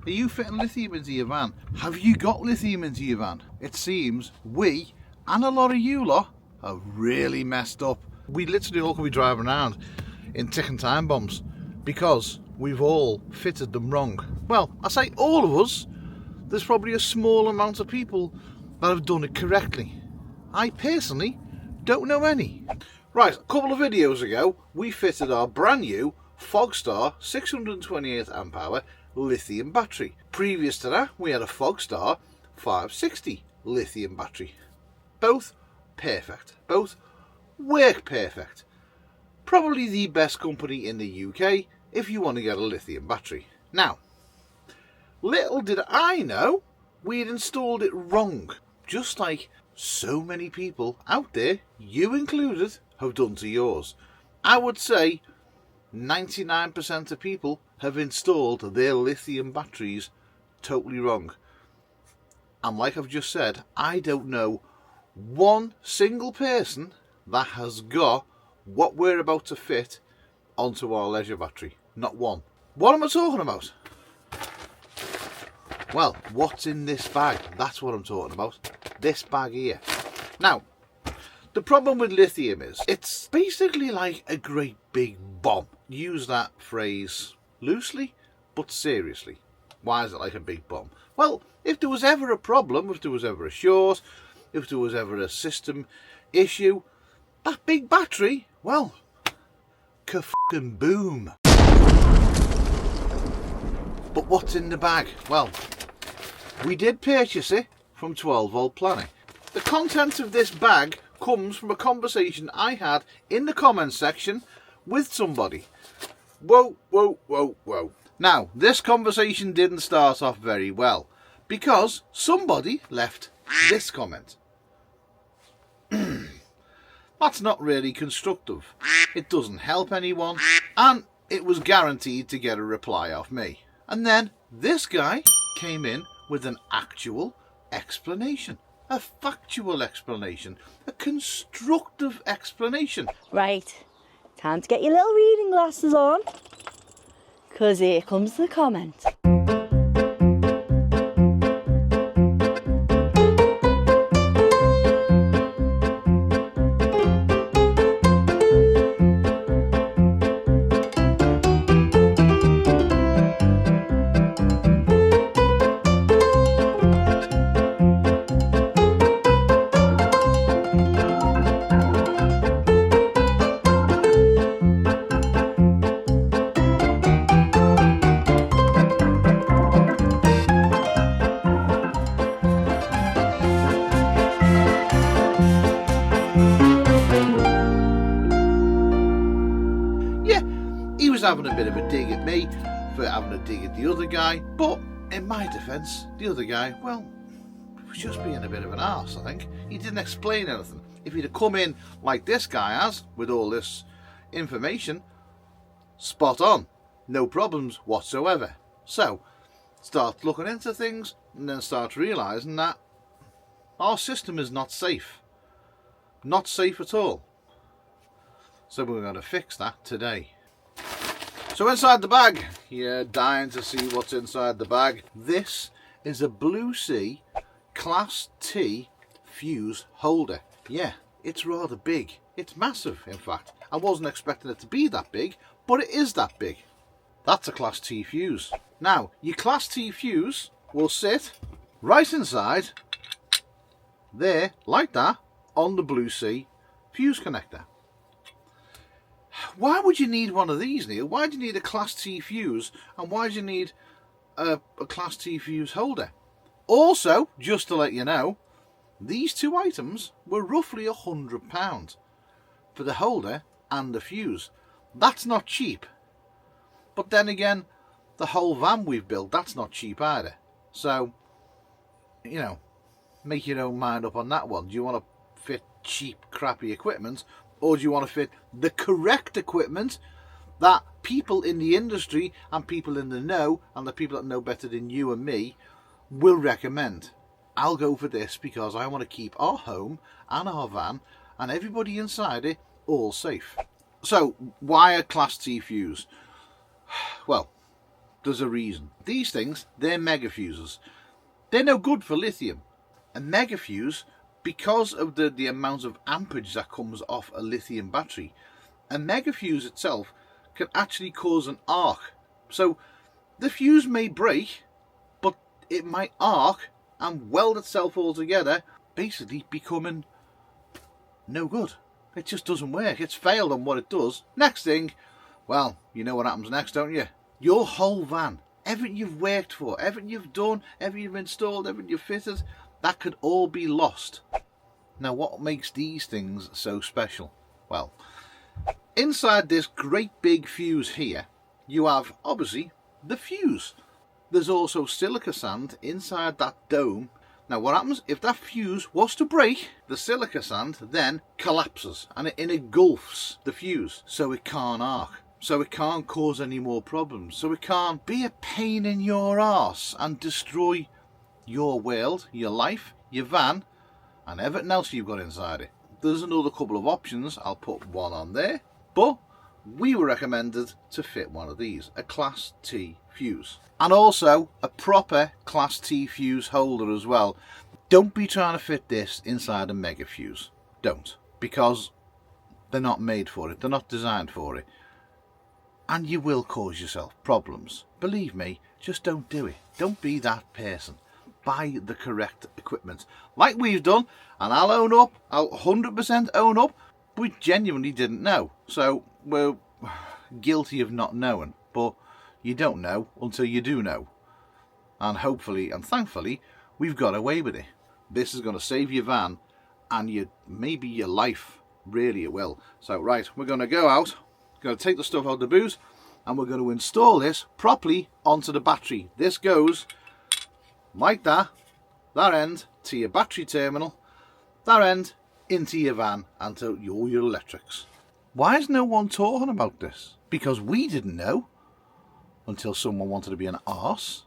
Are you fitting lithium into your van? Have you got lithium into your van? It seems we, and a lot of you lot, are really messed up. We literally all could be driving around in ticking time bombs because we've all fitted them wrong. Well, I say all of us. There's probably a small amount of people that have done it correctly. I personally don't know any. Right, a couple of videos ago, we fitted our brand new Fogstar 628 amp hour lithium battery. Previous to that, we had a Fogstar 560 lithium battery. Both perfect. Both work perfect. Probably the best company in the UK if you want to get a lithium battery. Now, little did I know we had installed it wrong, just like so many people out there, you included, have done to yours. I would say 99% of people have installed their lithium batteries totally wrong. And like I've just said, I don't know one single person that has got what we're about to fit onto our leisure battery. Not one. What am I talking about? Well, what's in this bag? That's what I'm talking about. This bag here. Now, the problem with lithium is it's basically like a great big bomb. Use that phrase loosely, but seriously. Why is it like a big bomb? Well, if there was ever a problem, if there was ever a short, if there was ever a system issue, that big battery, well, ka-f***ing-boom. But what's in the bag? Well, we did purchase it from 12 Volt Planet. The contents of this bag comes from a conversation I had in the comments section with somebody. Whoa, whoa, whoa, whoa. Now, this conversation didn't start off very well because somebody left this comment. That's not really constructive. It doesn't help anyone, and it was guaranteed to get a reply off me. And then this guy came in with an actual explanation, a factual explanation, a constructive explanation. Right, time to get your little reading glasses on, because here comes the comment. He was having a bit of a dig at me for having a dig at the other guy, but in my defence, the other guy, well, was just being a bit of an arse, I think. He didn't explain anything. If he'd have come in like this guy has, with all this information, spot on, no problems whatsoever. So, start looking into things and then start realising that our system is not safe. Not safe at all. So we're going to fix that today. So inside the bag, you're dying to see what's inside the bag. This is a Blue Sea Class T fuse holder. Yeah, it's rather big. It's massive, in fact. I wasn't expecting it to be that big, but it is that big. That's a Class T fuse. Now, your Class T fuse will sit right inside there, like that, on the Blue Sea fuse connector. Why would you need one of these, Neil? Why do you need a Class T fuse, and why do you need a Class T fuse holder? Also, just to let you know, these two items were roughly £100 for the holder and the fuse. That's not cheap. But then again, the whole van we've built, that's not cheap either. So, you know, make your own mind up on that one. Do you want to fit cheap, crappy equipment, or do you want to fit the correct equipment that people in the industry and people in the know, and the people that know better than you and me, will recommend? I'll go for this because I want to keep our home and our van and everybody inside it all safe. So, why a Class T fuse? Well, there's a reason. These things, they're mega fuses. They're no good for lithium. A mega fuse, because of the amount of amperage that comes off a lithium battery, a mega fuse itself can actually cause an arc. So the fuse may break, but it might arc and weld itself all together, basically becoming no good. It just doesn't work. It's failed on what it does. Next thing, well, you know what happens next, don't you? Your whole van, everything you've worked for, everything you've done, everything you've installed, everything you've fitted, that could all be lost. Now, what makes these things so special? Well, inside this great big fuse here, you have, obviously, the fuse. There's also silica sand inside that dome. Now, what happens if that fuse was to break? The silica sand then collapses and it engulfs the fuse, so it can't arc. So it can't cause any more problems. So it can't be a pain in your arse and destroy your world, your life, your van, and everything else you've got inside it. There's another couple of options. I'll put one on there, but we were recommended to fit one of these, a Class T fuse, and also a proper Class T fuse holder as well. Don't be trying to fit this inside a mega fuse. Don't, because they're not made for it. They're not designed for it, and you will cause yourself problems. Believe me, just don't do it. Don't be that person. Buy the correct equipment, like we've done, and I'll own up, I'll 100% own up, we genuinely didn't know, so we're guilty of not knowing, but you don't know until you do know, and hopefully and thankfully we've got away with it. This is going to save your van and maybe your life, really it will. So right, we're going to go out, going to take the stuff out of the boot, and we're going to install this properly onto the battery. This goes like that end to your battery terminal, that end into your van and to all your electrics. Why is no one talking about this? Because we didn't know until someone wanted to be an arse,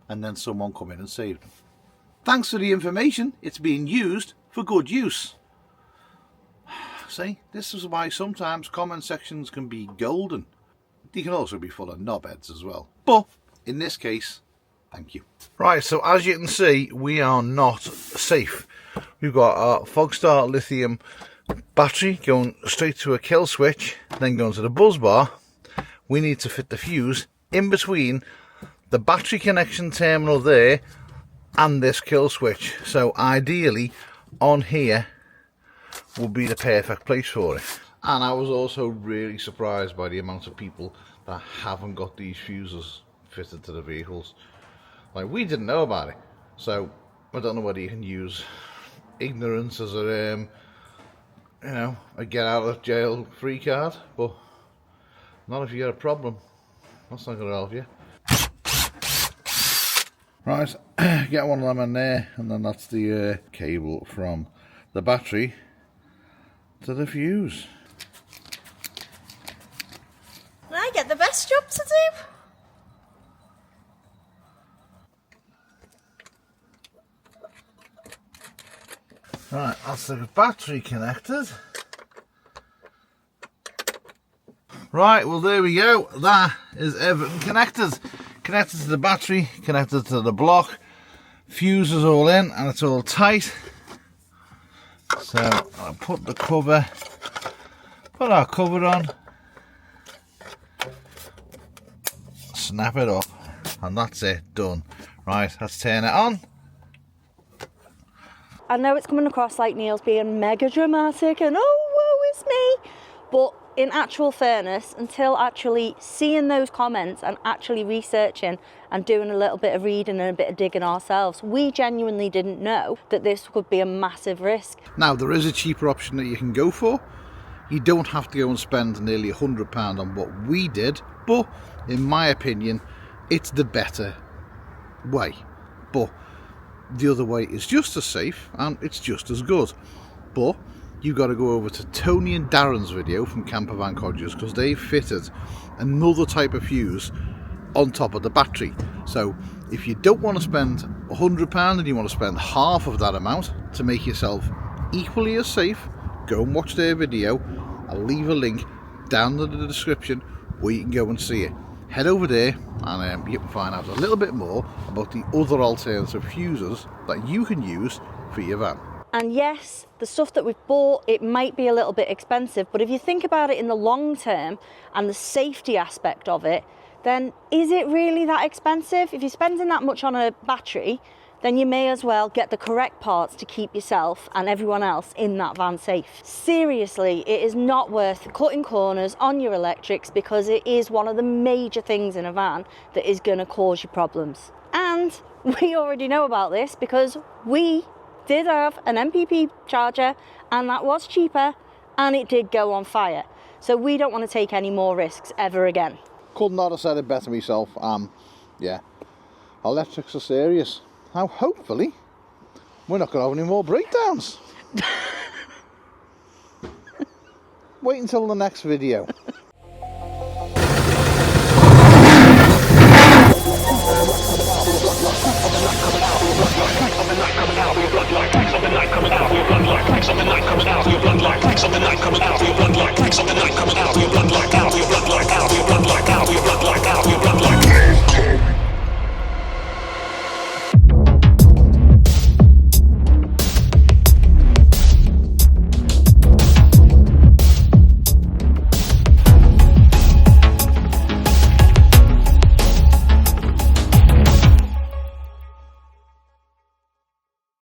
and then someone come in and saved them. Thanks for the information. It's being used for good use. See, this is why sometimes comment sections can be golden. They can also be full of knobheads as well. But in this case, thank you. Right, so as you can see, we are not safe. We've got our Fogstar lithium battery going straight to a kill switch, then going to the buzz bar. We need to fit the fuse in between the battery connection terminal there and this kill switch. So ideally on here would be the perfect place for it. And I was also really surprised by the amount of people that haven't got these fuses fitted to the vehicles. Like, we didn't know about it, so I don't know whether you can use ignorance as a a get out of jail free card, but not if you got a problem. That's not going to help you. Right, get one of them in there, and then that's the cable from the battery to the fuse. I get the best job to do. Right, that's the battery connected. Right, well there we go. That is everything connected. Connected to the battery, connected to the block. Fuse is all in and it's all tight. So I'll put our cover on. Snap it up. And that's it, done. Right, let's turn it on. I know it's coming across like Neil's being mega dramatic and oh, woe is me. But in actual fairness, until actually seeing those comments and actually researching and doing a little bit of reading and a bit of digging ourselves, we genuinely didn't know that this could be a massive risk. Now, there is a cheaper option that you can go for. You don't have to go and spend nearly £100 on what we did, but in my opinion, it's the better way. But the other way is just as safe and it's just as good. But you've got to go over to Tony and Darren's video from Campervan Codgers, because they've fitted another type of fuse on top of the battery. So if you don't want to spend £100 and you want to spend half of that amount to make yourself equally as safe, go and watch their video. I'll leave a link down in the description where you can go and see it. head over there and you can find out a little bit more about the other alternative fuses that you can use for your van. And yes, the stuff that we've bought, it might be a little bit expensive, but if you think about it in the long term and the safety aspect of it, then is it really that expensive? If you're spending that much on a battery, then you may as well get the correct parts to keep yourself and everyone else in that van safe. Seriously, it is not worth cutting corners on your electrics, because it is one of the major things in a van that is going to cause you problems. And we already know about this because we did have an MPP charger and that was cheaper and it did go on fire. So we don't want to take any more risks ever again. Could not have said it better myself. Yeah, electrics are serious. Now hopefully we're not going to have any more breakdowns. Wait until the next video.